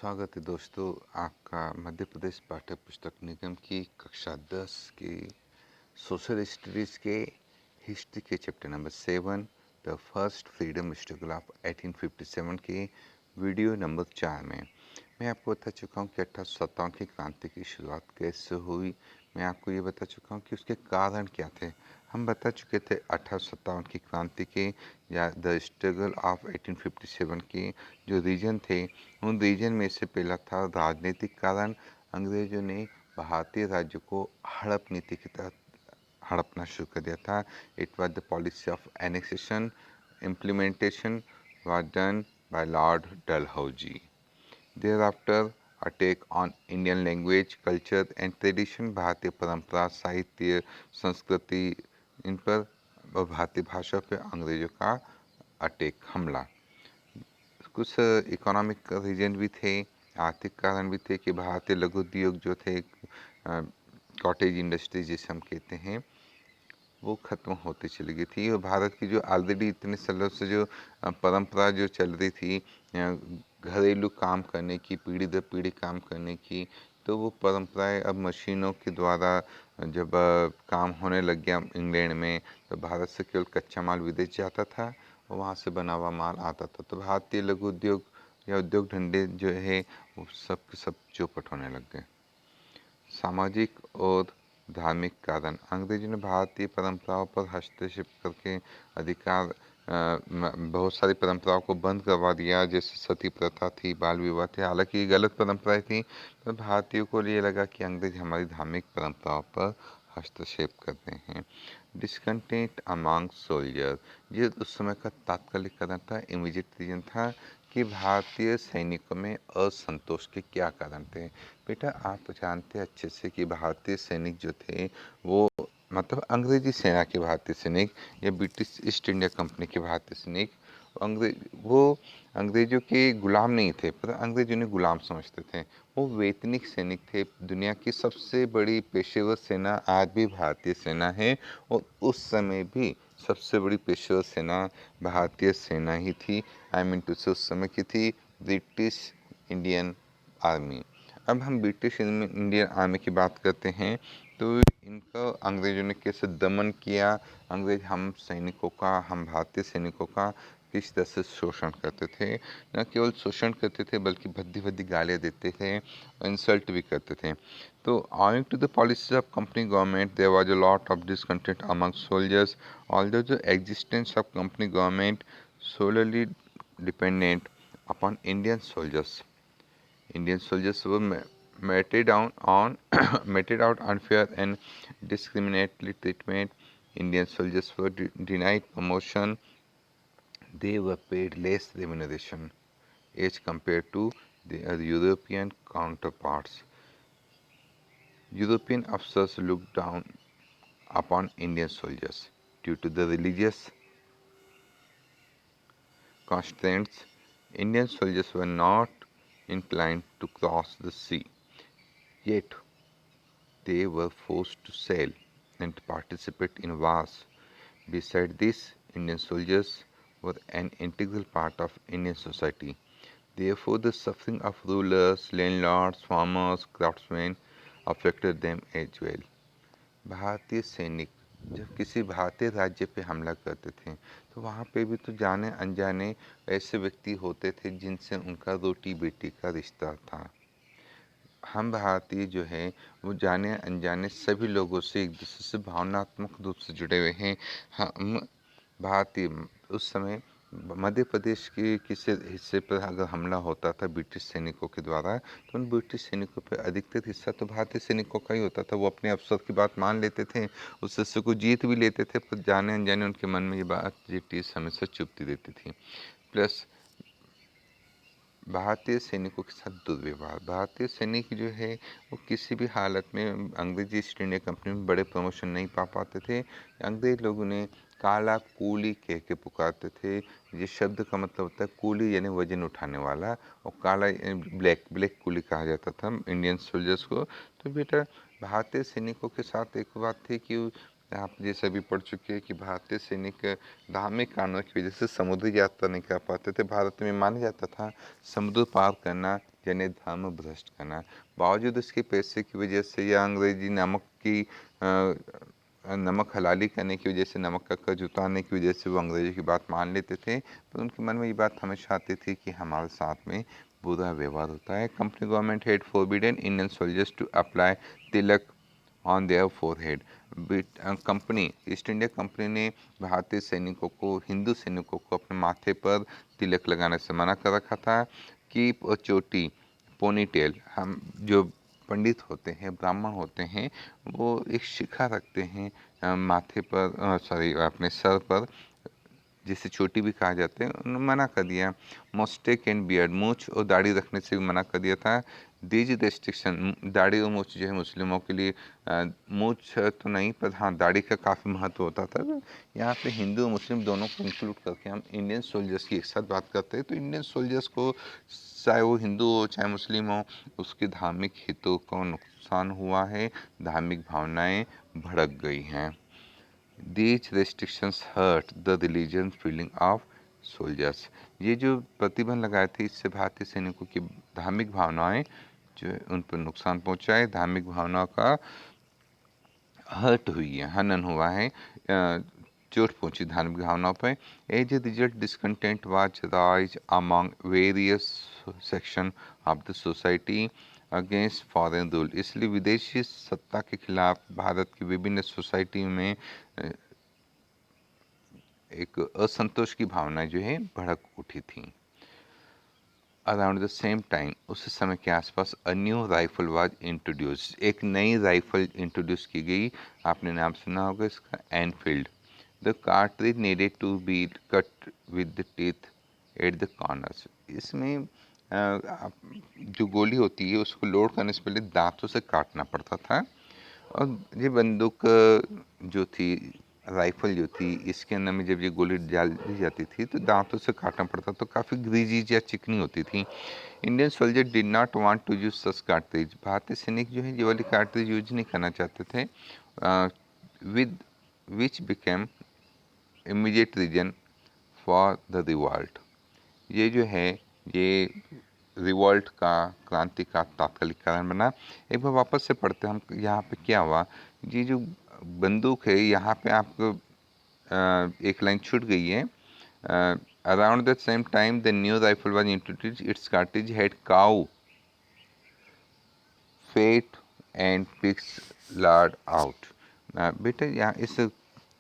स्वागत है दोस्तों आपका मध्य प्रदेश पाठ्य पुस्तक निगम की कक्षा 10 की सोशल स्टडीज़ के हिस्ट्री के chapter number 7 the first freedom struggle of 1857 के वीडियो नंबर 4 में मैं आपको बता चुका हूँ कि 1857 की क्रांति की शुरुआत कैसे हुई। मैं आपको ये बता चुका हूँ कि उसके कारण क्या थे। हम बता चुके थे 1857 की क्रांति के या द स्ट्रगल ऑफ 1857 के जो रीजन थे, उन रीजन में से पहला था राजनीतिक कारण। अंग्रेजों ने भारतीय राज्य को हड़प नीति के तहत हड़पना शुरू कर दिया था। It was the policy of annexation implementation was done by Lord Dalhousie. Thereafter, attack on Indian language culture and tradition, भारतीय परंपरा साहित्य संस्कृति इन पर और भारतीय भाषा पर अंग्रेजों का अटैक हमला। कुछ इकोनॉमिक रीजन भी थे, आर्थिक कारण भी थे कि भारतीय लघु उद्योग जो थे, कॉटेज इंडस्ट्री जिसे हम कहते हैं, वो ख़त्म होती चली गई थी। और भारत की जो ऑलरेडी इतने सालों से जो परंपरा जो चल रही थी घरेलू काम करने की, पीढ़ी दर पीढ़ी काम करने की, तो वो परंपराएं अब मशीनों के द्वारा जब काम होने लग गया इंग्लैंड में, तो भारत से केवल कच्चा माल विदेश जाता था और वहाँ से बना हुआ माल आता था। तो भारतीय लघु उद्योग या उद्योग धंधे जो है वो सब के सब चौपट होने लग गए। सामाजिक और धार्मिक कारण, अंग्रेजों ने भारतीय परंपराओं पर हस्तक्षेप करके अधिकार बहुत सारी परंपराओं को बंद करवा दिया, जैसे सती प्रथा थी, बाल विवाह थे। हालांकि ये गलत परंपराएं थी, पर भारतीयों को ये लगा कि अंग्रेज हमारी धार्मिक परंपराओं पर हस्तक्षेप करते हैं। डिस्कंटेंट अमंग सोल्जर, ये उस समय का तात्कालिक कारण था, इमीडिएट रीजन था कि भारतीय सैनिकों में असंतोष के क्या कारण थे। बेटा आप जानते हैं अच्छे से कि भारतीय सैनिक जो थे वो मतलब अंग्रेजी सेना के भारतीय सैनिक या ब्रिटिश ईस्ट इंडिया कंपनी के भारतीय सैनिक वो अंग्रेजों के गुलाम नहीं थे, पर अंग्रेज उन्हें गुलाम समझते थे। वो वैतनिक सैनिक थे। दुनिया की सबसे बड़ी पेशेवर सेना आज भी भारतीय सेना है, और उस समय भी सबसे बड़ी पेशेवर सेना भारतीय सेना ही थी। आई मीन टू से उस समय की थी ब्रिटिश इंडियन आर्मी। अब हम ब्रिटिश इंडियन आर्मी की बात करते हैं, तो इनका अंग्रेजों ने कैसे दमन किया। अंग्रेज हम सैनिकों का, हम भारतीय सैनिकों का किस तरह से शोषण करते थे। न केवल शोषण करते थे बल्कि भद्दी भद्दी गालियाँ देते थे, इंसल्ट भी करते थे। तो owing to the policies of company government, there was a lot of discontent among soldiers. Although the existence of company government solely dependent upon Indian soldiers. Indian soldiers were meted down on meted out unfair and discriminatory treatment. Indian soldiers were denied promotion. They were paid less remuneration as compared to their European counterparts. European officers looked down upon Indian soldiers due to the religious constraints. Indian soldiers were not inclined to cross the sea, yet they were forced to sail and participate in wars. Besides this, Indian soldiers were an integral part of Indian society. Therefore, the suffering of rulers, landlords, farmers, craftsmen affected them as well. भारतीय सैनिक जब किसी भारतीय राज्य पे हमला करते थे, तो वहाँ पे भी तो जाने अनजाने ऐसे व्यक्ति होते थे जिनसे उनका रोटी बेटी का रिश्ता था। हम भारतीय जो है वो जाने अनजाने सभी लोगों से एक दूसरे से भावनात्मक रूप से जुड़े हुए हैं। हम भारतीय उस समय मध्य प्रदेश के किसी हिस्से पर अगर हमला होता था ब्रिटिश सैनिकों के द्वारा, तो उन ब्रिटिश सैनिकों पर अधिकतर हिस्सा तो भारतीय सैनिकों का ही होता था। वो अपने अफसर की बात मान लेते थे, उस हिस्से को जीत भी लेते थे, पर जाने अनजाने उनके मन में ये बात ये चीज़ हमेशा चुभती रहती थी। प्लस भारतीय सैनिकों के साथ दुर्व्यवहार। भारतीय सैनिक जो है वो किसी भी हालत में अंग्रेजी ईस्ट इंडिया कंपनी में बड़े प्रमोशन नहीं पा पाते थे। अंग्रेज लोग उन्हें काला कूली कह के पुकारते थे। ये शब्द का मतलब होता है कूली यानी वजन उठाने वाला, और काला ब्लैक ब्लैक कूली कहा जाता था इंडियन सोल्जर्स को। तो बेटा भारतीय सैनिकों के साथ एक बात थी कि आप जैसे भी पढ़ चुके हैं कि भारतीय सैनिक धार्मिक कारणों की वजह से समुद्री यात्रा नहीं कर पाते थे। भारत में माना जाता था समुद्र पार करना जने धर्म भ्रष्ट करना। बावजूद उसके पैसे की वजह से या अंग्रेजी नमक की नमक हलाली करने की वजह से, नमक का कर्ज उतारने की वजह से वो अंग्रेजों की बात मान लेते थे, पर उनके मन में ये बात हमेशा आती थी कि हमारे साथ में बुरा व्यवहार होता है। Company government had forbidden Indian soldiers to apply tilak on their forehead. Company, East India company ने भारतीय सैनिकों को, हिंदू सैनिकों को अपने माथे पर तिलक लगाने से मना कर रखा था। कीप अ चोटी, पोनीटेल, हम जो पंडित होते हैं, ब्राह्मण होते हैं, वो एक शिखा रखते हैं माथे पर, सॉरी अपने सर पर, जिसे चोटी भी कहा जाता है, उन्होंने मना कर दिया। मोस्टेक एंड बियर्ड, मूछ और दाढ़ी रखने से भी मना कर दिया था। दीज रेस्ट्रिक्शन, दाढ़ी और मूछ जो है मुस्लिमों के लिए, मूछ तो नहीं पर हाँ दाढ़ी का काफ़ी महत्व होता था। तो यहाँ पे हिंदू और मुस्लिम दोनों को इंक्लूड करके हम इंडियन सोल्जर्स की एक साथ बात करते हैं। तो इंडियन सोल्जर्स को, चाहे वो हिंदू हो चाहे मुस्लिम हो, उसके धार्मिक हितों को नुकसान हुआ है, धार्मिक भावनाएँ भड़क गई हैं। These restrictions hurt the religious feeling of soldiers. ये जो प्रतिबंध लगाए थे, इससे भारतीय सैनिकों की धार्मिक भावनाएं जो है, उन पर नुकसान पहुंचा है, धार्मिक भावनाओं का हर्ट हुई है, हनन हुआ है, चोट पहुंची धार्मिक भावनाओं पर। As a result discontent was rise among various section of the society against foreign rule. इसलिए विदेशी सत्ता के खिलाफ भारत की विभिन्न सोसाइटी में एक असंतोष की भावना जो है भड़क उठी थी। अराउंड द सेम टाइम, उस समय के आसपास, a new rifle was introduce, एक नई राइफल इंट्रोड्यूस की गई। आपने नाम सुना होगा इसका, Enfield. The cartridge needed to be cut with the teeth at the corners. इसमें जो गोली होती है उसको लोड करने से पहले दांतों से काटना पड़ता था। और ये बंदूक जो थी, राइफल जो थी, इसके अंदर में जब ये गोली डाल दी जाती थी तो दांतों से काटना पड़ता, तो काफ़ी ग्रीजी या चिकनी होती थी। Indian soldier did not want to use such cartridge. भारतीय सैनिक जो है ये वाली कार्ट्रिज यूज नहीं करना चाहते थे, with which became immediate reason for the revolt. ये जो है ये रिवॉल्ट का, क्रांति का तात्कालिक कारण बना। एक बार वापस से पढ़ते हम, यहाँ पे क्या हुआ। ये जो बंदूक है, यहाँ पे आपको एक लाइन छूट गई है। Around the same time the new rifle was introduced, its cartridge had cow fat and pigs lard out. बेटा यहाँ इस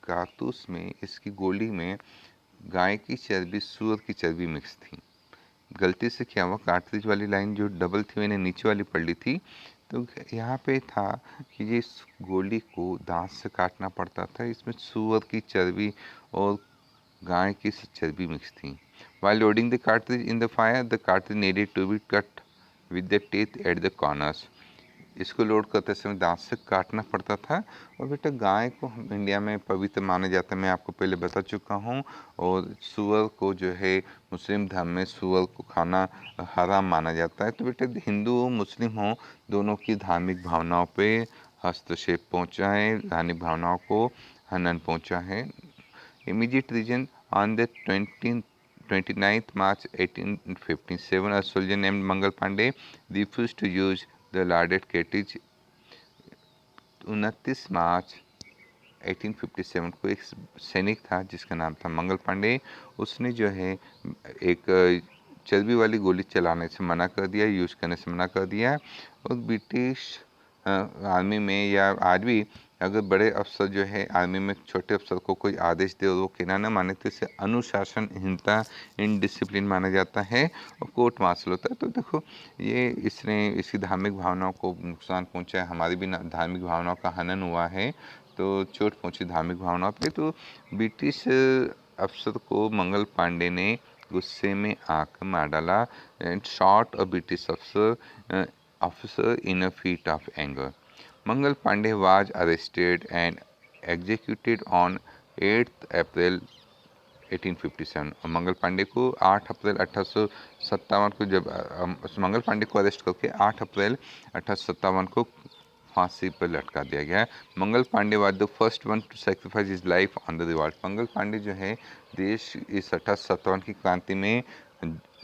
कारतूस में, इसकी गोली में गाय की चर्बी, सूअर की चर्बी मिक्स थी। गलती से क्या हुआ, कार्ट्रिज वाली लाइन जो डबल थी मैंने नीचे वाली पढ़ ली थी, तो यहाँ पे था कि ये इस गोली को दांत से काटना पड़ता था। इसमें सूअर की चर्बी और गाय की चर्बी मिक्स थी। While loading the cartridge in the fire, the cartridge needed to be cut with the teeth at the corners. इसको लोड करते समय दांत से काटना पड़ता था। और बेटा गाय को हम इंडिया में पवित्र माना जाता है, मैं आपको पहले बता चुका हूँ। और सूअर को जो है मुस्लिम धर्म में सूअर को खाना हराम माना जाता है। तो बेटा हिंदू हो मुस्लिम हो, दोनों की धार्मिक भावनाओं पे हस्तक्षेप पहुँचा है, धार्मिक भावनाओं को हनन पहुँचा है। Immediate region on the 29th March 1857, a soldier named Mangal Pandey refused to use the larded cartridge. 29 मार्च 1857 को एक सैनिक था जिसका नाम था मंगल पांडे, उसने जो है एक चर्बी वाली गोली चलाने से मना कर दिया, यूज़ करने से मना कर दिया। और ब्रिटिश आर्मी में या आज भी अगर बड़े अफसर जो है आर्मी में छोटे अफसर को कोई आदेश दे और वो कहना न माने तो इसे अनुशासनहीनता, इनडिसिप्लिन माना जाता है और कोर्ट मार्शल होता है। तो देखो ये इसने इसकी धार्मिक भावनाओं को नुकसान पहुंचा है, हमारी भी धार्मिक भावनाओं का हनन हुआ है, तो चोट पहुंची धार्मिक भावनाओं पे। तो ब्रिटिश अफसर को मंगल पांडे ने गुस्से में आकर मार डाला and shot a British officer in a fit of anger. Mangal Pandey was arrested and executed on 8th April 1857। और मंगल पांडे को 8 अप्रैल 1857 को जब मंगल पांडे को अरेस्ट करके 8 अप्रैल 1857 को फांसी पर लटका दिया गया। Mangal Pandey was the first one to sacrifice his life on the revolt. Mangal Pandey जो है देश इस 1857 की क्रांति में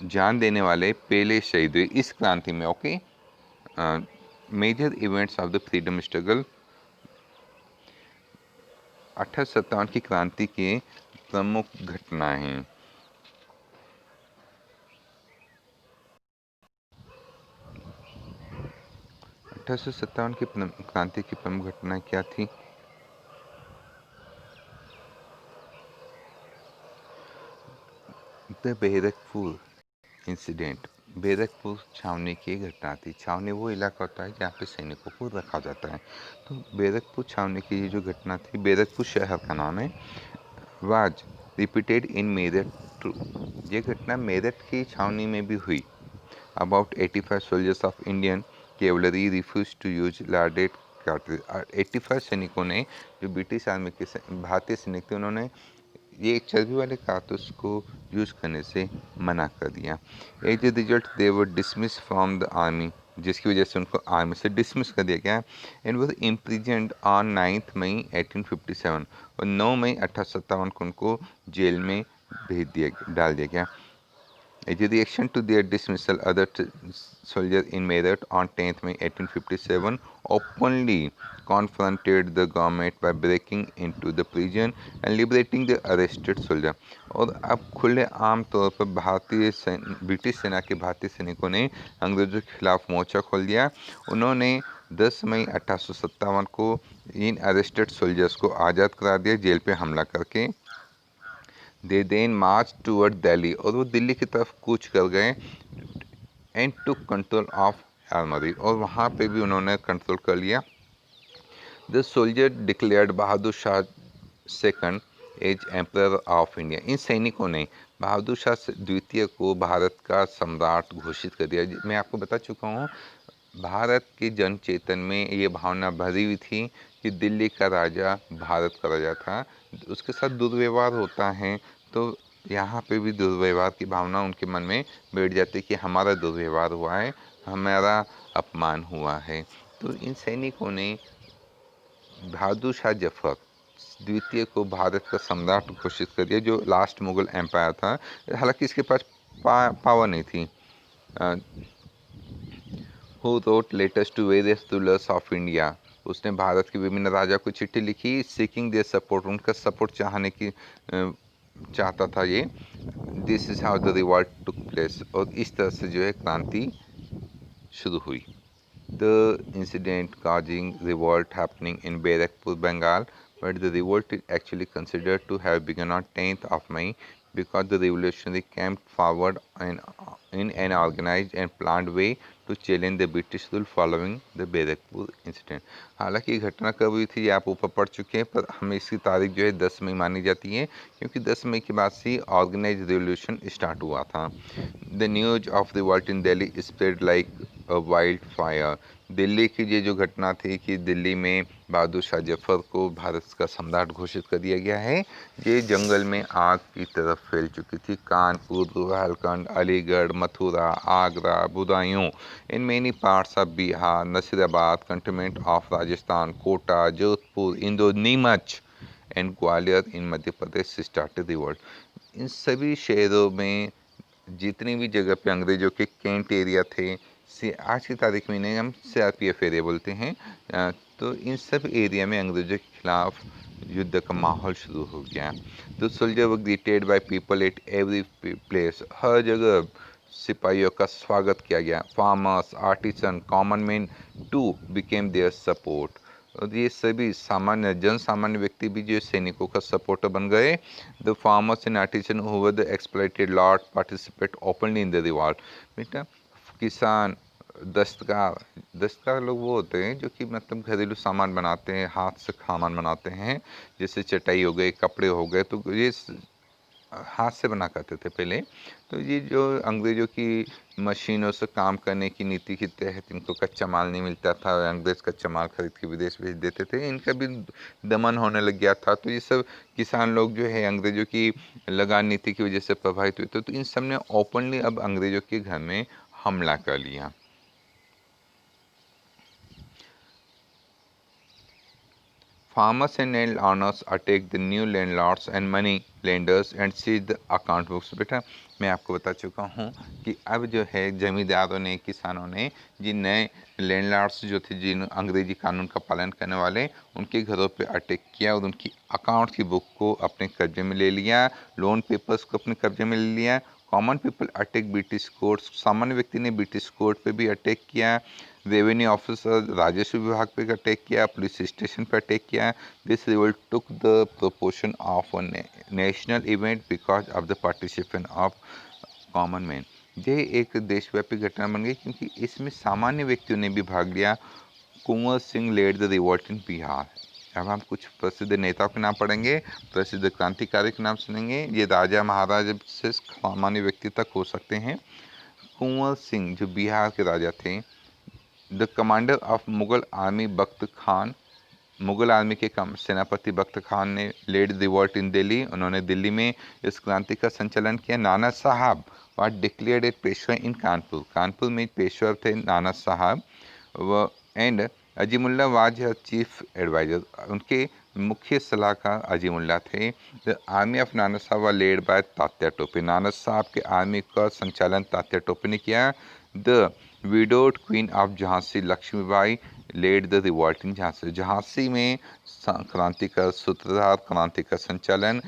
जान देने वाले पहले शहीद हुए इस क्रांति में। Okay, major events of the freedom struggle, 1857 की क्रांति के प्रमुख घटनाएं। 1857 की क्रांति की प्रमुख घटनाएं क्या थी? द बैरकपुर इंसिडेंट, बैरकपुर छावनी की घटना थी। छावनी वो इलाका होता है जहाँ पे सैनिकों को रखा जाता है। तो बैरकपुर छावनी की जो घटना थी, बैरकपुर शहर का नाम है, वाज रिपीटेड इन मेरठ। ये घटना मेरठ की छावनी में भी हुई। About 85 soldiers of Indian cavalry refuse to use larded cartridge. 85 सैनिकों ने, जो ब्रिटिश आर्मी के भारतीय सैनिक थे, उन्होंने ये चर्बी वाले कारतूस को यूज करने से मना कर दिया। As a result they were dismiss from the army, जिसकी वजह से उनको आर्मी से डिसमिस कर दिया गया। एंड वर इम्प्रिजेंट ऑन 9 मई 1857, और 9 मई 1857 को उनको जेल में डाल दिया गया। As a reaction to their dismissal, other soldiers in Meerut on 10th May 1857 openly confronted the government by breaking into the prison and liberating the arrested soldier। और अब खुले आम तौर पर ब्रिटिश सेना के भारतीय सैनिकों ने अंग्रेजों के खिलाफ मोर्चा खोल दिया। उन्होंने 10 मई 1857 को इन अरेस्टेड सोल्जर्स को आज़ाद करा दिया जेल पे हमला करके। They then march toward Delhi, और वो दिल्ली की तरफ कूच कर गए। And took control of armoury, और वहाँ पे भी उन्होंने कंट्रोल कर लिया। The soldier declared Bahadur Shah second as emperor of India. इन सैनिकों ने बहादुर शाह द्वितीय को भारत का सम्राट घोषित कर दिया। मैं आपको बता चुका हूँ, भारत के जन चेतन में ये भावना भरी हुई थी कि दिल्ली का राजा भारत का राजा था, उसके साथ दुर्व्यवहार होता है, तो यहाँ पे भी दुर्व्यवहार की भावना उनके मन में बैठ जाती कि हमारा दुर्व्यवहार हुआ है, हमारा अपमान हुआ है। तो इन सैनिकों ने बहादुर शाह जफर द्वितीय को भारत का सम्राट घोषित कर दिया, जो लास्ट मुगल एम्पायर था। हालांकि इसके पास पावर नहीं थी। Who wrote letters to various rulers of India, उसने भारत के विभिन्न राजा को चिट्ठी लिखी, सीकिंग देयर सपोर्ट, उनका सपोर्ट चाहता था ये। This is how the revolt took place, और इस तरह से जो है क्रांति शुरू हुई। The incident causing revolt happening in Barakpur, Bengal, but the revolt is actually considered to have begun on 10th of May because the revolutionary came forward in an organized and planned way to challenge the British rule following the Barakpur incident। हालांकि ये घटना कब हुई थी ये आप ऊपर पढ़ चुके हैं, पर हमें इसकी तारीख जो है 10 मई मानी जाती है, क्योंकि 10 मई के बाद से ऑर्गेनाइज रिवोल्यूशन स्टार्ट हुआ था। The news of revolt in Delhi spread like wild fire. Delhi की ये जो घटना थी कि दिल्ली में बहादुर शाह जफर को भारत का सम्राट घोषित कर दिया गया है, ये जंगल में आग की तरफ फैल चुकी थी। Kanpur, Bundelkhand, Aligarh, Mathura, Agra, Budaun, in many parts of Bihar, Nasirabad, cantonment of Rajasthan, Kota, Jodhpur, Indore, Neemuch and Gwalior in Madhya Pradesh started revolt. इन सभी शहरों में जितनी भी जगह पे अंग्रेजों के कैंट एरिया थे, से आज की तारीख में इन्हें हम CRPF एरिया बोलते हैं, तो इन सब एरिया में अंग्रेजों के खिलाफ युद्ध का माहौल शुरू हो गया। तो soldier were greeted by people at every place, हर जगह सिपाहियों का स्वागत किया गया। Farmers, artisan, common man to became their support, और ये सभी जन सामान्य व्यक्ति भी जो सैनिकों का सपोर्टर बन गए। The farmers and artisan who were the exploited lot participate openly in the revolt. बेटा, किसान, दस्तकार लोग वो होते हैं जो कि मतलब घरेलू सामान बनाते हैं, हाथ से सामान बनाते हैं, जैसे चटाई हो गए, कपड़े हो गए, तो ये हाथ से बना करते थे पहले। तो ये जो अंग्रेज़ों की मशीनों से काम करने की नीति के तहत इनको कच्चा माल नहीं मिलता था, अंग्रेज़ कच्चा माल खरीद के विदेश भेज देते थे, इनका भी दमन होने लग गया था। तो ये सब किसान लोग जो है अंग्रेज़ों की लगान नीति की वजह से प्रभावित हुए थे, तो इन सब ने ओपनली अब अंग्रेज़ों के घर में हमला कर लिया। farmers and landowners attack the new landlords and money lenders and seize the account books। बेटा मैं आपको बता चुका हूँ कि अब जो है जमींदारों ने, किसानों ने, जिन नए लैंडलॉर्ड्स जो थे, जिन अंग्रेजी कानून का पालन करने वाले, उनके घरों पे अटैक किया और उनकी अकाउंट की बुक को अपने कब्जे में ले लिया, लोन पेपर्स को अपने कब्जे में ले लिया। Common people attack British courts, सामान्य व्यक्ति ने ब्रिटिश कोर्ट पे भी अटैक किया। रेवेन्यू ऑफिसर, राजस्व विभाग पे अटैक किया, पुलिस स्टेशन पे अटैक किया। This revolt took the proportion of a national event because of the participation of common man. ये एक देशव्यापी घटना बन गई क्योंकि इसमें सामान्य व्यक्तियों ने भी भाग लिया। Kunwar Singh led the revolt in Bihar. अब हम कुछ प्रसिद्ध नेताओं के नाम पढ़ेंगे, प्रसिद्ध क्रांतिकारी के नाम सुनेंगे। ये राजा महाराजा से सामान्य व्यक्ति तक हो सकते हैं। कुंवर सिंह जो बिहार के राजा थे। The commander of Mughal army Bakht Khan, Mughal army के सेनापति बख्त खान ने लेड रिवोल्ट इन दिल्ली, उन्होंने दिल्ली में इस क्रांति का संचालन किया। Nana Sahib was declared a Peshwa in Kanpur, Kanpur में पेशवा थे नाना साहब। व and Azimullah was chief adviser, उनके मुख्य सलाहकार अजीमुल्ला थे। द आर्मी ऑफ नाना साहब व लेड बाय तात्या टोपे, नाना साहब के आर्मी का संचालन तात्या टोपे ने किया। The widowed queen of Jhansi Lakshmibai led the revolt in Jhansi, Jhansi में क्रांति का सूत्रधार, क्रांति का संचालन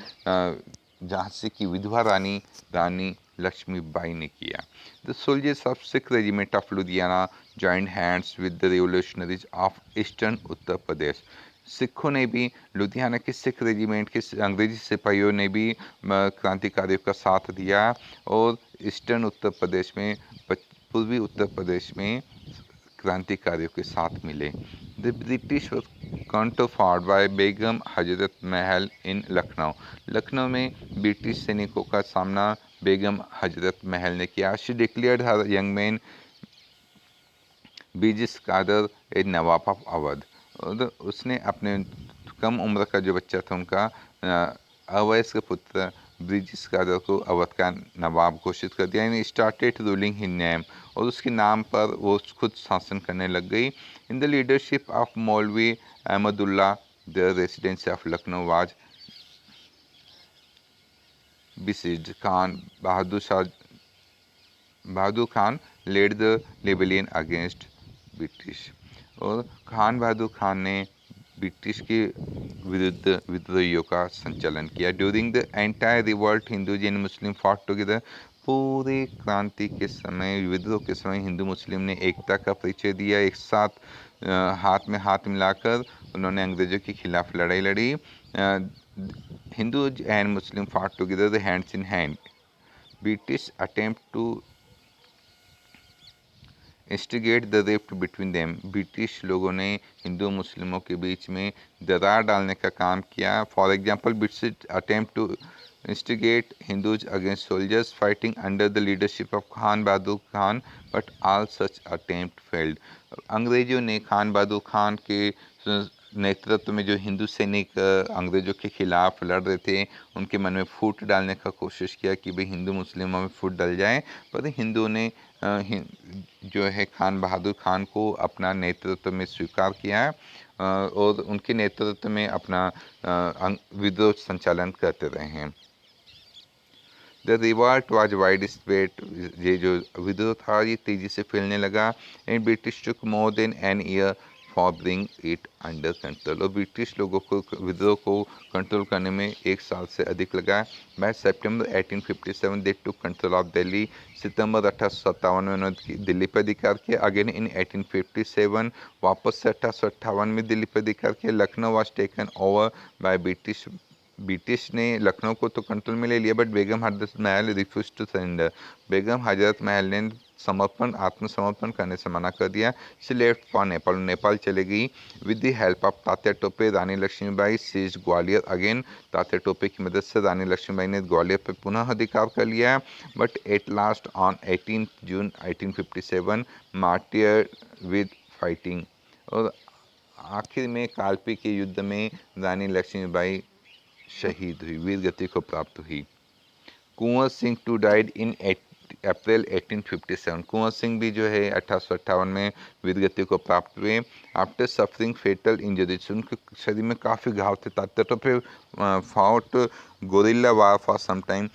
झांसी की विधवा रानी लक्ष्मीबाई ने किया। The soldiers of Sikh regiment of Ludhiana joined hands with the revolutionaries of eastern Uttar Pradesh, सिखों ने भी, लुधियाना के सिख रेजिमेंट के अंग्रेजी सिपाहियों ने भी क्रांतिकारियों का साथ दिया और ईस्टर्न उत्तर प्रदेश में, पूर्वी उत्तर प्रदेश में क्रांतिकारियों के साथ मिले। The British counter fought by Begum Hazrat Mahal इन लखनऊ, लखनऊ में ब्रिटिश सैनिकों का सामना बेगम हजरत महल ने किया। She declared her young man Birjis Qadr a nawab of Awadh, और उसने अपने कम उम्र का जो बच्चा था उनका अवैस का पुत्र ब्रिजिस कादर को अवध का नवाब घोषित कर दिया। In started ruling his name, और उसके नाम पर वो खुद शासन करने लग गई। In the leadership of Maulvi Ahmadullah the residency of Lucknow was besieged। Khan Bahadur Khan led the rebellion against British, और खान बहादुर खान ने ब्रिटिश के विरुद्ध विद्रोहियों का संचालन किया। During the entire revolt Hindus and Muslim fought together, पूरी क्रांति के समय, विद्रोह के समय हिंदू मुस्लिम ने एकता का परिचय दिया। एक साथ हाथ में हाथ मिलाकर उन्होंने अंग्रेजों के खिलाफ लड़ाई लड़ी। Hindus and Muslim fought together the hands in hand. British attempt to instigate the rift between them, British लोगों ने हिंदू मुस्लिमों के बीच में दरार डालने का काम किया। For example, British attempt to instigate Hindus against soldiers fighting under the leadership of Khan Bahadur Khan, but all such attempt failed. अंग्रेजों ने खान बहादुर खान के नेतृत्व में जो हिंदू सैनिक अंग्रेजों के खिलाफ लड़ रहे थे, उनके मन में फूट डालने का कोशिश किया कि भाई हिंदू मुस्लिमों में फूट डल जाए, पर हिंदुओं ने जो है खान बहादुर खान को अपना नेतृत्व में स्वीकार किया और उनके नेतृत्व में अपना विद्रोह संचालन करते रहे हैं। The revolt was wide spread, ये जो विद्रोह था ये तेज़ी से फैलने लगा। And British took more than an year for bring it under control, और ब्रिटिश लोगों को विद्रोह को कंट्रोल करने में 1 साल से अधिक लगा। By September 1857 they took control of Delhi, सितंबर 1857 में उन्होंने दिल्ली पर अधिकार किया। अगेन इन 1857 वापस से 1858 में दिल्ली पर अधिकार किया। Lucknow was taken over by British, British ने लखनऊ को तो कंट्रोल में ले लिया, but Begum Hazrat Mahal refuse to surrender, बेगम हजरत महल ने आत्मसमर्पण करने से मना कर दिया। She left for Nepal, Nepal चले गई। With the help of Tatya Tope Rani Lakshmibai seized Gwalior again, Tatya Tope की मदद से रानी लक्ष्मीबाई ने ग्वालियर पर पुनः अधिकार कर लिया। But at last on 18 June 1857 martyr with fighting, और आखिर में कालपी के युद्ध में रानी लक्ष्मीबाई शहीद हुई, वीर गति को प्राप्त हुई। Kunwar Singh to died in अप्रैल 1857। कुंवर सिंह भी जो है 1858 में वीरगति को प्राप्त हुए। आफ्टर सफरिंग फेटल इंजरीज, उनके शरीर में काफ़ी घाव थे। तटों पे fought guerrilla war for some time,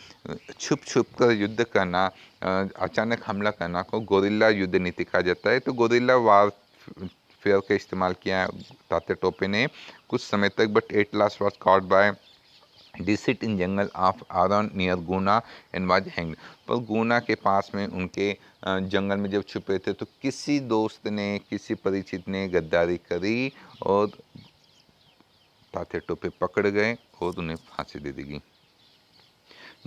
छुप छुप कर युद्ध करना, अचानक हमला करना को गोरिल्ला युद्ध नीति कहा जाता है। तो गोरिल्ला वार फेयर का इस्तेमाल किया तात्या टोपे ने कुछ समय तक, but at last was caught by deceit in jungle of Aron near Guna and was hanged. पर गुना के पास में उनके जंगल में जब छुपे थे तो किसी दोस्त ने, किसी परिचित ने गद्दारी करी और तात्या टोपे पकड़ गए और उन्हें फांसी दे दी गई।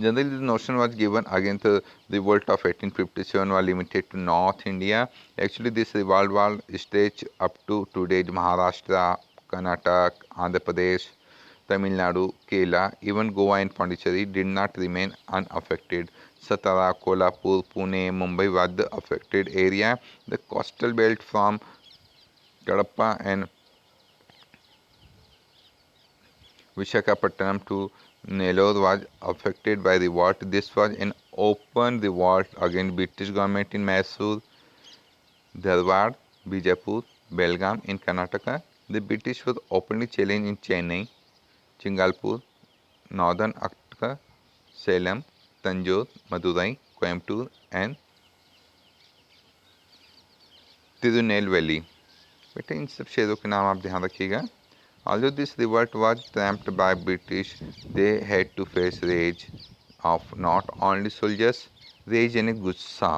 Generally, the notion was given against the revolt of 1857 was limited to North India. Actually, this revolt was stretched up to today's Maharashtra, Karnataka, Andhra Pradesh, Tamil Nadu, Kerala, even Goa and Pondicherry did not remain unaffected. Satara, Kolhapur, Pune, Mumbai was the affected area. The coastal belt from Kadapa and Visakhapatnam to Nellore was affected by revolt. This was an open revolt against British government in Mysore, Dharwad, Bijapur, Belgaum in Karnataka. The British were openly challenged in Chennai, Chingalpur, northern Attka, Salem, Tanjore, Madurai, Coimbatore and Tirunelveli। बेटा इन सब शहरों के नाम आप ध्यान रखिएगा। Although this revolt was tramped by British, they had to face rage of not only soldiers, rage यानी गुस्सा,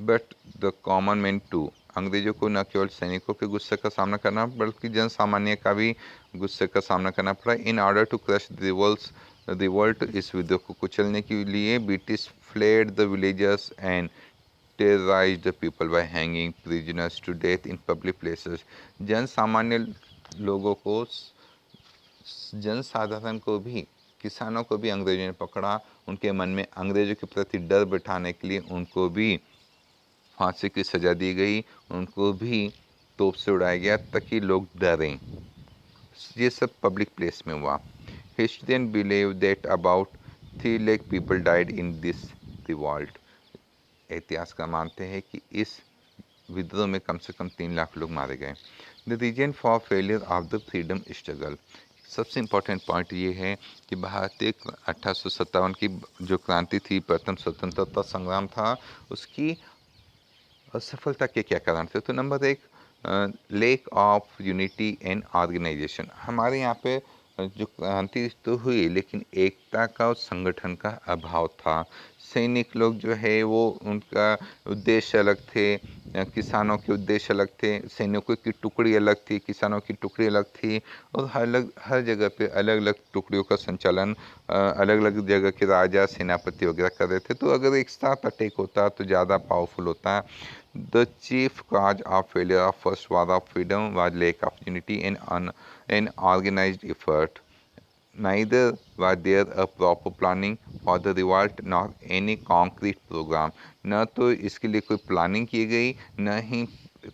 but the common man too। अंग्रेजों को न केवल सैनिकों के गुस्से का सामना करना बल्कि जन सामान्य का भी गुस्से का सामना करना पड़ा। In order to crush revolt, इस विद्रोह को कुचलने के लिए British fled the villagers and terrorized the people by hanging prisoners to death in public places। जन सामान्य लोगों को, जन साधारण को भी, किसानों को भी अंग्रेजों ने पकड़ा। उनके मन में अंग्रेजों के प्रति डर बिठाने के लिए उनको भी फांसी की सज़ा दी गई, उनको भी तोप से उड़ाया गया ताकि लोग डरें। ये सब पब्लिक प्लेस में हुआ। Historian believe that about 3 lakh people died in this revolt. इतिहासकार मानते हैं कि इस विद्रोह में कम से कम 3 लाख लोग मारे गए। The reason for failure of the freedom struggle, सबसे इम्पोर्टेंट पॉइंट ये है कि भारतीय 1857 की जो क्रांति थी, प्रथम स्वतंत्रता संग्राम था, उसकी असफलता के क्या कारण थे। तो number 1, lack of unity and organisation. हमारे यहाँ पे जो क्रांति तो हुई लेकिन एकता का और संगठन का अभाव था। सैनिक लोग जो है वो उनका उद्देश्य अलग थे, किसानों के उद्देश्य अलग थे, सैनिकों की टुकड़ी अलग थी, किसानों की टुकड़ी अलग थी, और हर जगह पे अलग अलग टुकड़ियों का संचालन अलग अलग जगह के राजा, सेनापति वगैरह कर रहे थे। तो अगर एक साथ अटैक होता तो ज़्यादा पावरफुल होता। The chief cause of failure of first war of freedom was lack of unity and an organized effort। Neither was there a proper planning for the revolt nor any concrete program। न तो इसके लिए कोई planning की गई, न ही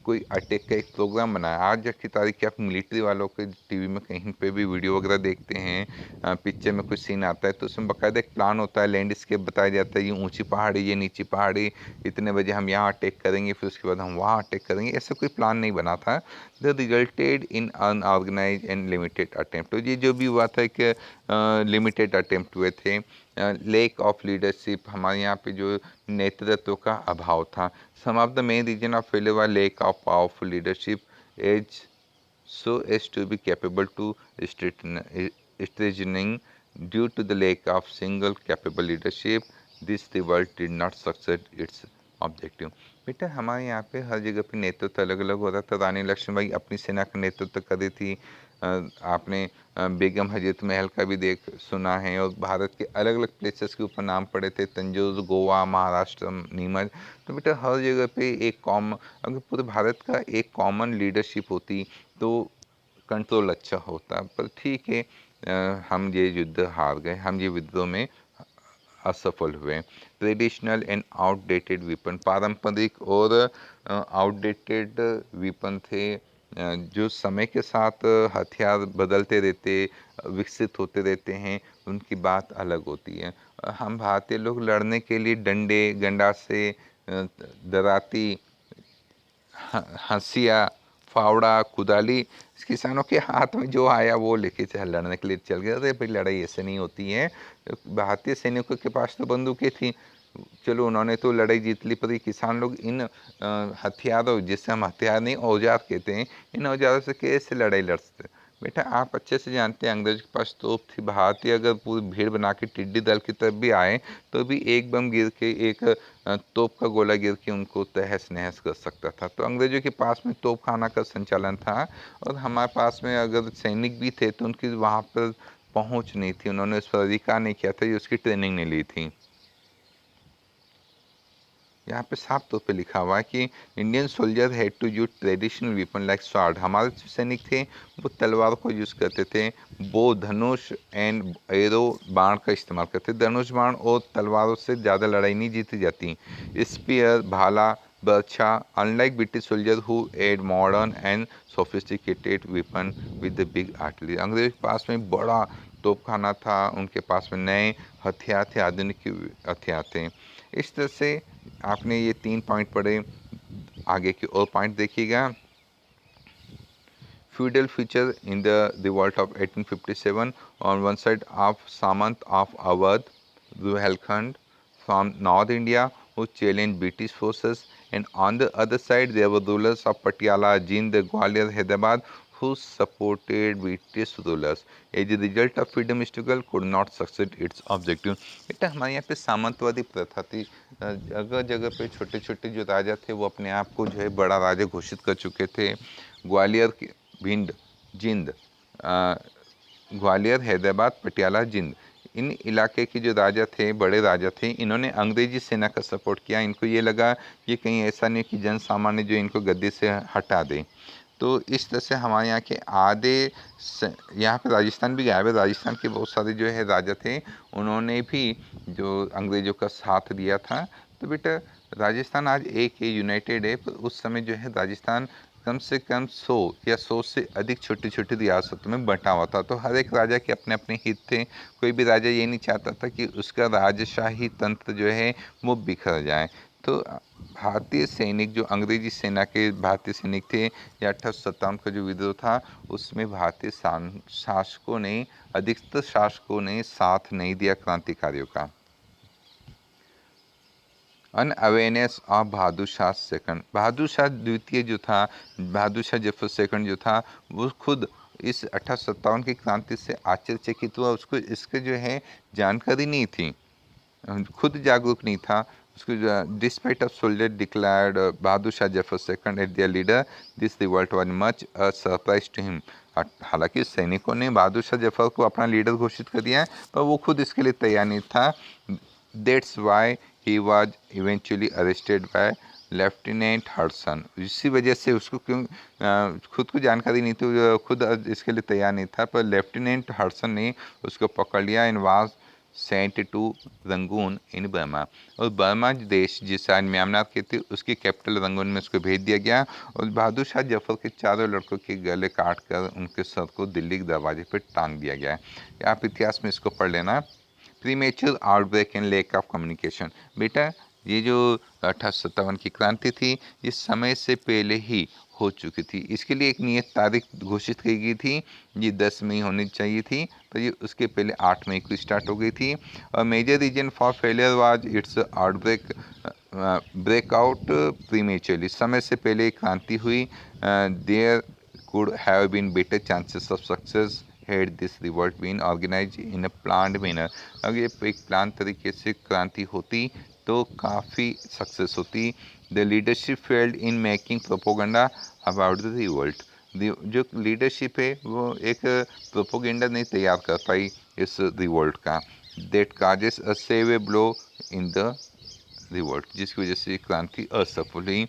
कोई attack का एक प्रोग्राम बनाया। आज की तारीख आप मिलिट्री वालों के टीवी में कहीं पे भी वीडियो वगैरह देखते हैं, पिक्चर में कुछ सीन आता है तो उसमें बाकायदा एक प्लान होता है, लैंडस्केप बताया जाता है, ये ऊंची पहाड़ी, ये नीची पहाड़ी, इतने बजे हम यहाँ अटैक करेंगे, फिर उसके बाद हम वहाँ अटैक करेंगे। ऐसा कोई प्लान नहीं बना था। The resulted in unorganise and limited attempt. तो ये जो भी हुआ था कि लिमिटेड अटेम्प्ट हुए थे। लेक ऑफ लीडरशिप, हमारे यहाँ पे जो नेतृत्व का अभाव था। Some of the main reason of failure were lack of powerful leadership as so as to be capable to strengthening due to the lack of single capable leadership this revolt did not succeed its objective। बेटा हमारे यहाँ पे हर जगह पे नेतृत्व अलग अलग हो रहा था। रानी लक्ष्मीबाई अपनी सेना का नेतृत्व कर रही थी, आपने बेगम हजरत महल का भी सुना है, और भारत के अलग अलग प्लेसेस के ऊपर नाम पड़े थे, तंजौर, गोवा, महाराष्ट्र, नीमच। तो बेटा हर जगह पे एक कॉमन, अगर पूरे भारत का एक कॉमन लीडरशिप होती तो कंट्रोल अच्छा होता। पर ठीक है, हम ये युद्ध हार गए, हम ये विद्रोह में असफल हुए। ट्रेडिशनल एंड आउटडेटेड वेपन, पारंपरिक और आउटडेटेड वेपन थे, जो समय के साथ हथियार बदलते रहते, विकसित होते रहते हैं, उनकी बात अलग होती है। हम भारतीय लोग लड़ने के लिए डंडे, गंडासे, दराती, हंसिया, फावड़ा, कुदाली, किसानों के हाथ में जो आया वो लेके लड़ने के लिए चल गए। अरे भाई, लड़ाई ऐसे नहीं होती है। भारतीय सैनिकों के पास तो बंदूकें थी, चलो उन्होंने तो लड़ाई जीत ली, पर ये किसान लोग इन हथियारों, जिससे हम हथियार नहीं औजार कहते हैं, इन औजारों से कैसे लड़ाई लड़ सकते? बेटा, आप अच्छे से जानते हैं अंग्रेज के पास तोप थी। भारतीय अगर पूरी भीड़ बना के टिड्डी दल की तरफ भी आए तो भी एक बम गिर के, एक तोप का गोला गिर के उनको तहस नहस कर सकता था। तो अंग्रेजों के पास में तोप खाना का संचालन था, और हमारे पास में अगर सैनिक भी थे तो उनकी वहाँ पर पहुँच नहीं थी, उन्होंने उस पर अधिकार नहीं किया था, ये उसकी ट्रेनिंग नहीं ली थी। यहाँ पे साफ तौर पे लिखा हुआ है कि Indian soldier had to use traditional weapon like sword. हमारे जो सैनिक थे वो तलवार को यूज़ करते थे। बो, धनुष एंड एरो, बाण का इस्तेमाल करते थे। धनुष बाण और तलवारों से ज़्यादा लड़ाई नहीं जीती जाती। स्पीयर, भाला, बर्छा, unlike British soldier who had modern and sophisticated weapon with the big artillery. अंग्रेज के पास में बड़ा तोपखाना था, उनके पास में नए हथियार थे, आधुनिक हथियार थे। इस तरह से आपने ये 3 पॉइंट पढ़े। आगे की और पॉइंट देखिएगा। feudal feature in the revolt of 1857. On one side of Samant of Awadh, Ruhelkhand from North India who challenged British forces, and on the other side there were rulers of Patiala, Jind, Gwalior, Hyderabad who supported British rulers. As a result of freedom struggle could not succeed its objective. बेटा, हमारे यहाँ पे सामंतवादी प्रथा थी। जगह जगह पे छोटे छोटे जो राजा थे वो अपने आप को जो है बड़ा राजा घोषित कर चुके थे। ग्वालियर के, भिंड, जिंद, ग्वालियर, हैदराबाद, पटियाला, जिंद, इन इलाके के जो राजा थे, बड़े राजा थे, इन्होंने अंग्रेजी सेना का सपोर्ट किया। इनको ये लगा कि कहीं ऐसा नहीं कि जन सामान्य जो इनको गद्दी से हटा दे। तो इस तरह से हमारे यहाँ के आधे यहाँ पे राजस्थान भी गया है। राजस्थान के बहुत सारे जो है राजा थे, उन्होंने भी जो अंग्रेज़ों का साथ दिया था। तो बेटा, राजस्थान आज एक है, यूनाइटेड है, पर उस समय जो है राजस्थान कम से कम 100 या 100 से अधिक छोटी छोटी रियासतों में बंटा हुआ था। तो हर एक राजा के अपने अपने हित थे। कोई भी राजा ये नहीं चाहता था कि उसका राजशाही तंत्र जो है वो बिखर जाए। तो भारतीय सैनिक, जो अंग्रेजी सेना के भारतीय सैनिक थे, या 1857 का जो विद्रोह था, उसमें भारतीय शासकों ने, अधिकतर शासकों ने साथ नहीं दिया क्रांतिकारियों का। Unawareness of Bahadur Shah second. Bahadur Shah द्वितीय जो था, बहादुर शाह जफर सेकंड जो था, वो खुद इस 1857 की क्रांति से आश्चर्यचकित हुआ। उसको इसके जो है जानकारी नहीं थी, खुद जागरूक नहीं था। उसको despite of soldier declared Bahadur Shah Zafar second at their leader, this revolt was much a surprise to him. हालांकि सैनिकों ने बहादुर शाह जफर को अपना लीडर घोषित कर दिया है, पर वो खुद इसके लिए तैयार नहीं था। That's why he was eventually arrested bye lieutenant Hudson. इसी वजह से उसको, क्यों खुद को जानकारी नहीं थी, खुद इसके लिए तैयार नहीं था, पर लेफ्टिनेंट हडसन ने उसको पकड़ लिया and was sent to Rangoon in Burma. और बर्मा देश जिस शायद म्यांमार के थे, उसकी कैपिटल रंगून में उसको भेज दिया गया। और बहादुर शाह जफर के चारों लड़कों के गले काट कर उनके सर को दिल्ली के दरवाजे पर टांग दिया गया है। आप इतिहास में इसको पढ़ लेना। Premature outbreak and lack of communication. बेटा, ये जो 1857 की क्रांति थी, ये समय से पहले ही हो चुकी थी। इसके लिए एक नियत तारीख घोषित की गई थी, ये 10 मई होनी चाहिए थी, पर ये उसके पहले 8 मई को स्टार्ट हो गई थी। और major reason for failure was its outbreak breakout prematurely. समय से पहले क्रांति हुई। There could have been better chances of success had this revolt been organized in a planned manner। अगर ये एक प्लान तरीके से क्रांति होती तो काफ़ी सक्सेस होती। The leadership failed in making propaganda about the revolt. जो लीडरशिप है वो एक प्रोपोगंडा नहीं तैयार कर पाई इस रिवोल्ट का। That causes a save a blow in the revolt, जिसकी वजह से क्रांति असफल हुई।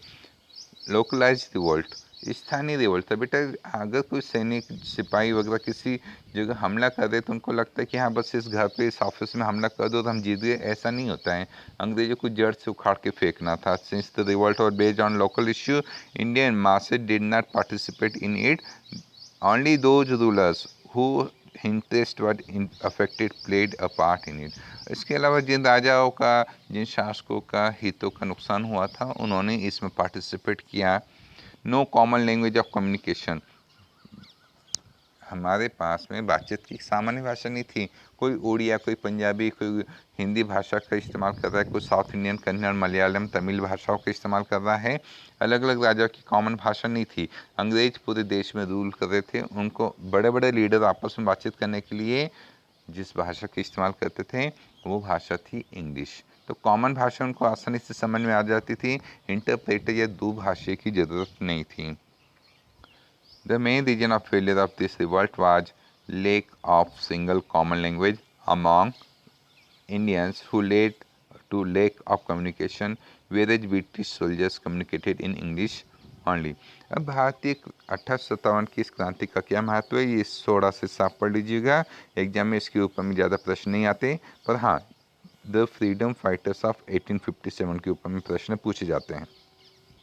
Localise revolt. स्थानीय रिवोल्ट था बेटा। अगर कोई सैनिक सिपाही वगैरह किसी जगह हमला कर दे तो उनको लगता है कि हाँ बस इस घर पे इस ऑफिस में हमला कर दो तो हम जीत गए, ऐसा नहीं होता है। अंग्रेजों को जड़ से उखाड़ के फेंकना था। सिंस द रिवोल्ट और based on local issue, Indian masses did not participate in it, only those rulers who interest were affected played a part in it. इसके अलावा जिन राजाओं का, जिन शासकों का हितों का नुकसान हुआ था उन्होंने इसमें पार्टिसिपेट किया। No common language of communication, हमारे पास में बातचीत की सामान्य भाषा नहीं थी। कोई उड़िया, कोई पंजाबी, कोई हिंदी भाषा का इस्तेमाल कर रहा है, कोई साउथ इंडियन, कन्नड़, मलयालम, तमिल भाषाओं का इस्तेमाल कर रहा है। अलग अलग राजाओं की कॉमन भाषा नहीं थी। अंग्रेज पूरे देश में रूल कर रहे थे। उनको बड़े बड़े लीडर आपस में बातचीत करने के लिए जिस भाषा का इस्तेमाल करते थे वो भाषा थी इंग्लिश। तो कॉमन भाषा उनको आसानी से समझ में आ जाती थी। इंटरप्रेटर या दुभाषी की ज़रूरत नहीं थी। The main reason of failure of this revolt was lack of single common language among Indians, who led to lack of communication, whereas British soldiers communicated in English only. अब भारतीय 1857 की इस क्रांति का क्या महत्व है, ये 16 से साफ पढ़ लीजिएगा। एग्जाम में इसके ऊपर में ज़्यादा प्रश्न नहीं आते, पर हाँ द फ्रीडम फाइटर्स ऑफ 1857 के ऊपर में प्रश्न पूछे जाते हैं।